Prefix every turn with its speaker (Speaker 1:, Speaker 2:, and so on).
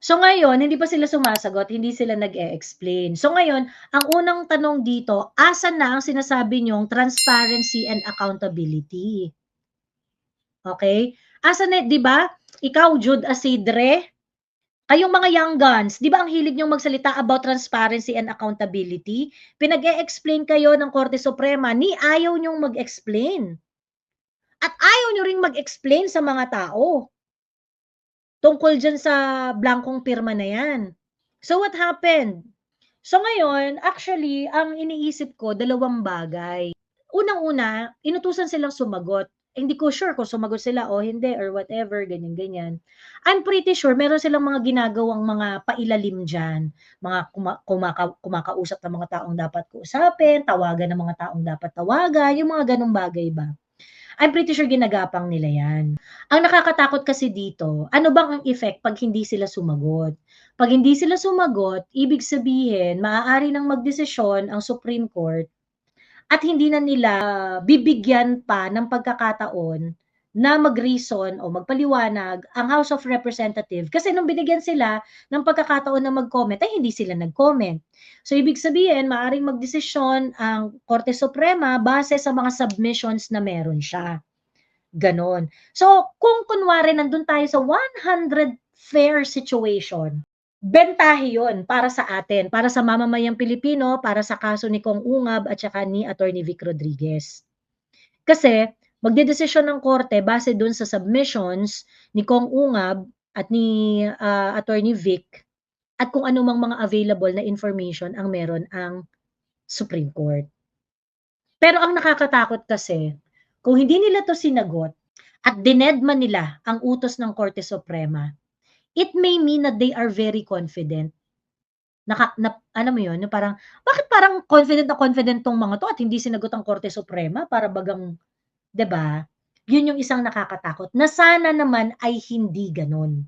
Speaker 1: So ngayon, hindi pa sila sumasagot, hindi sila nag-e-explain. So ngayon, ang unang tanong dito, asan na ang sinasabi niyong transparency and accountability? Okay? Asan na 'di ba? Ikaw, Jude Asidre, kayong mga young guns, 'di ba ang hilig niyong magsalita about transparency and accountability? Pinag-e-explain kayo ng Korte Suprema, ni ayaw niyong mag-explain. At ayaw niyo ring mag-explain sa mga tao tungkol diyan sa blankong pirma na 'yan. So what happened? So ngayon, actually, ang iniisip ko dalawang bagay. Unang-una, inutusan silang sumagot. Hindi ko sure kung sumagot sila o hindi or whatever, ganyan-ganyan. I'm pretty sure meron silang mga ginagawang mga pailalim diyan, mga kumakausap ng mga taong dapat kausapin, tawagan ng mga taong dapat tawagan, yung mga gano'ng bagay ba. I'm pretty sure ginagapang nila 'yan. Ang nakakatakot kasi dito, ano bang ang effect 'pag hindi sila sumagot? 'Pag hindi sila sumagot, ibig sabihin maaari ng magdesisyon ang Supreme Court at hindi na nila bibigyan pa ng pagkakataon na mag-reason o magpaliwanag ang House of Representative kasi nung binigyan sila ng pagkakataon na mag-comment ay hindi sila nag-comment. So ibig sabihin maaaring magdesisyon ang Korte Suprema base sa mga submissions na meron siya, gano'n. So kung kunwari nandun tayo sa 100 fair situation, bentahe 'yun para sa atin, para sa mamamayang Pilipino, para sa kaso ni Kong Ungab at saka ni Attorney Vic Rodriguez. Kasi magdedesisyon ng korte base dun sa submissions ni Kong Ungab at ni, Attorney Vic at kung ano mang mga available na information ang meron ang Supreme Court. Pero ang nakakatakot kasi, kung hindi nila 'to sinagot at dinedma nila ang utos ng Korte Suprema, it may mean that they are very confident. Alam mo 'yun, yung parang, bakit parang confident na confident 'tong mga 'to at hindi sinagot ang Korte Suprema para bagang 'di ba? 'Yun yung isang nakakatakot na sana naman ay hindi gano'n.